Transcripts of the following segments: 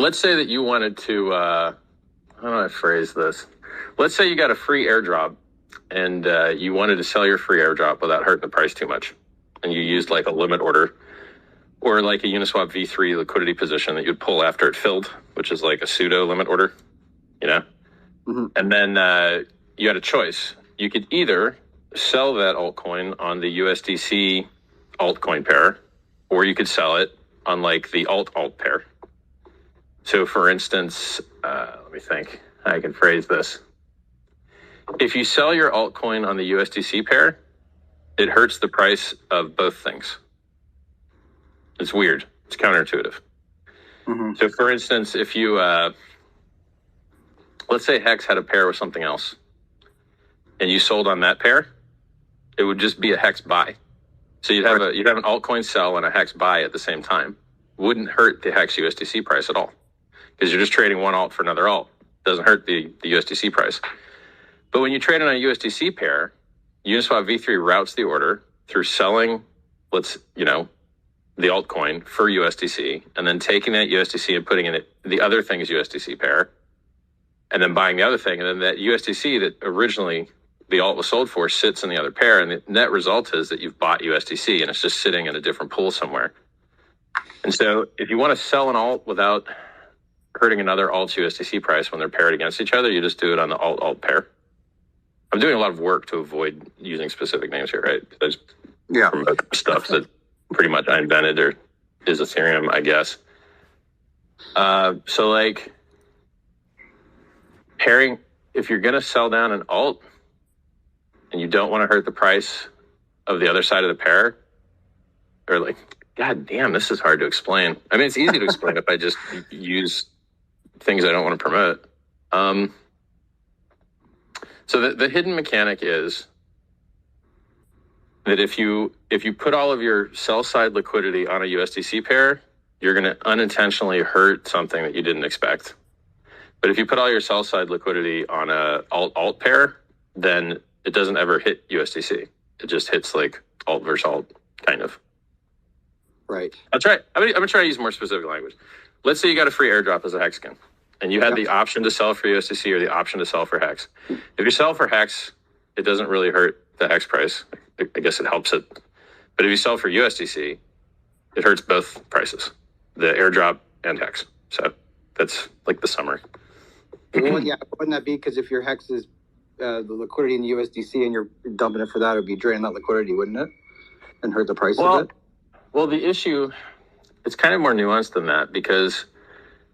let's say that you wanted to, how do I phrase this? Let's say you got a free airdrop and you wanted to sell your free airdrop without hurting the price too much. And you used like a limit order or like a Uniswap V3 liquidity position that you'd pull after it filled, which is like a pseudo limit order, you know? Mm-hmm. And then you had a choice. You could either sell that altcoin on the USDC altcoin pair, or you could sell it on like the alt pair. So for instance, let me think how I can phrase this. If you sell your altcoin on the USDC pair, it hurts the price of both things. It's weird. It's counterintuitive. Mm-hmm. So for instance, if you, let's say Hex had a pair with something else and you sold on that pair, it would just be a Hex buy. So you'd have an altcoin sell and a Hex buy at the same time. Wouldn't hurt the Hex USDC price at all because you're just trading one alt for another alt. Doesn't hurt the USDC price. But when you trade on a USDC pair, Uniswap V3 routes the order through selling, the altcoin for USDC, and then taking that USDC and putting in it the other thing's USDC pair, and then buying the other thing, and then that USDC that originally the alt was sold for sits in the other pair, and the net result is that you've bought USDC and it's just sitting in a different pool somewhere. And so if you want to sell an alt without hurting another alt's USDC price when they're paired against each other, you just do it on the alt pair. I'm doing a lot of work to avoid using specific names here, right? I just promote stuff that pretty much I invented or is Ethereum, I guess. So like pairing, if you're going to sell down an alt and you don't want to hurt the price of the other side of the pair, or like, God damn, this is hard to explain. I mean, it's easy to explain if I just use things I don't want to promote. So the hidden mechanic is that if you put all of your sell side liquidity on a USDC pair, you're going to unintentionally hurt something that you didn't expect. But if you put all your sell side liquidity on a alt pair, then it doesn't ever hit USDC. It just hits like alt versus alt, kind of. Right. I'm gonna try to use more specific language. Let's say you got a free airdrop as a Hex skin, and you had the option to sell for USDC or the option to sell for Hex. If you sell for Hex, it doesn't really hurt the Hex price. I guess it helps it. But if you sell for USDC, it hurts both prices, the airdrop and Hex. So that's like the summary. Well, yeah, wouldn't that be because if your Hex is the liquidity in the USDC and you're dumping it for that, it would be draining that liquidity, wouldn't it? And hurt the price of it? Well, the issue, it's kind of more nuanced than that because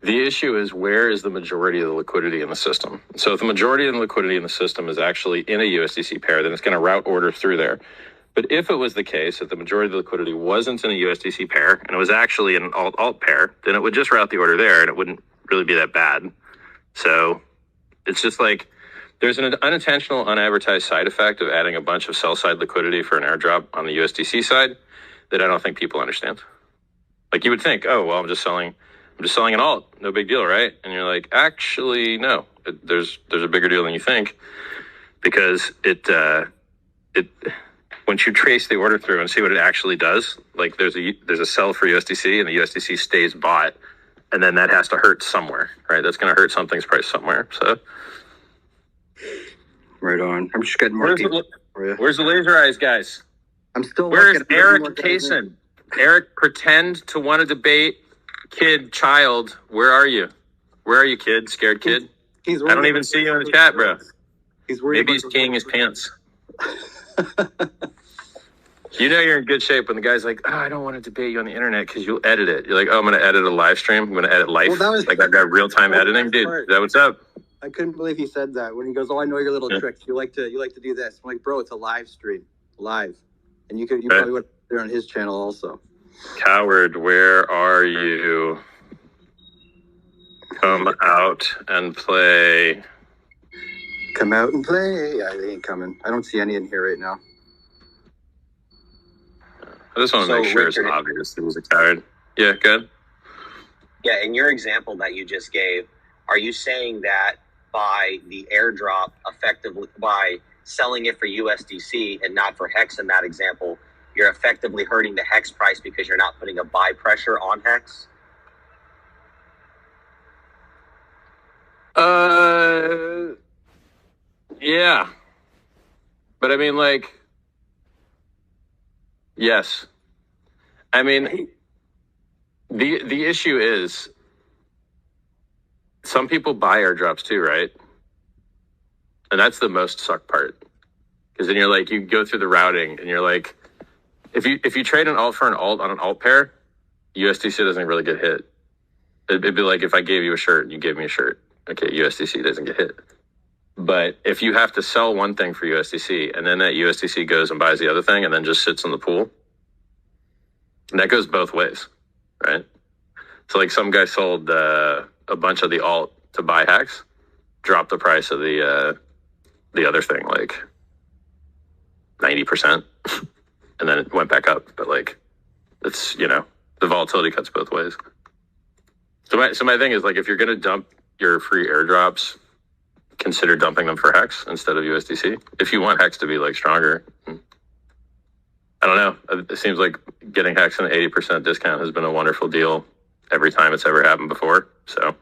the issue is where is the majority of the liquidity in the system? So if the majority of the liquidity in the system is actually in a USDC pair, then it's going to route order through there. But if it was the case that the majority of the liquidity wasn't in a USDC pair and it was actually in an alt pair, then it would just route the order there and it wouldn't really be that bad. So it's just like there's an unintentional, unadvertised side effect of adding a bunch of sell side liquidity for an airdrop on the USDC side that I don't think people understand. Like you would think, oh, well, I'm just selling an alt, no big deal, right? And you're like, actually, no, there's a bigger deal than you think because it once you trace the order through and see what it actually does, like there's a sell for USDC and the USDC stays bought, and then that has to hurt somewhere, right? That's going to hurt something's price somewhere. So, right on. I'm just getting more. Where's the laser eyes, guys? I'm still. Where's Eric Kaysen? Eric, pretend to want to debate. Kid, child, where are you? Where are you, kid? Scared kid? I don't even see you in the chat, bro. Maybe he's peeing his pants. You know you're in good shape when the guy's like, oh, I don't want to debate you on the internet because you'll edit it. You're like, oh, I'm going to edit a live stream. I'm going to edit life. Well, like I've got real-time editing. Dude, is that what's up? I couldn't believe he said that when he goes, oh, I know your little tricks. You like to do this. I'm like, bro, it's a live stream. Live. And you probably would there on his channel also. Coward, where are you? Come out and play. Come out and play. Yeah, they ain't coming. I don't see any in here right now. I just want to make sure Richard, it's obvious that he's a coward. Yeah, good. Yeah, in your example that you just gave, are you saying that by the airdrop effectively, by selling it for USDC and not for Hex in that example, you're effectively hurting the Hex price because you're not putting a buy pressure on Hex? Yeah. But I mean, like, yes. I mean, the issue is some people buy airdrops too, right? And that's the most suck part. Because then you're like, you go through the routing and you're like, if you trade an alt for an alt on an alt pair, USDC doesn't really get hit. It'd be like if I gave you a shirt and you gave me a shirt. Okay, USDC doesn't get hit. But if you have to sell one thing for USDC and then that USDC goes and buys the other thing and then just sits in the pool, and that goes both ways, right? So like some guy sold a bunch of the alt to buy HEX, dropped the price of the other thing like 90%, and then it went back up. But like, it's, you know, the volatility cuts both ways. So my thing is, like, if you're going to dump your free airdrops, consider dumping them for HEX instead of USDC. If you want HEX to be like stronger. I don't know. It seems like getting HEX an 80% discount has been a wonderful deal every time it's ever happened before. So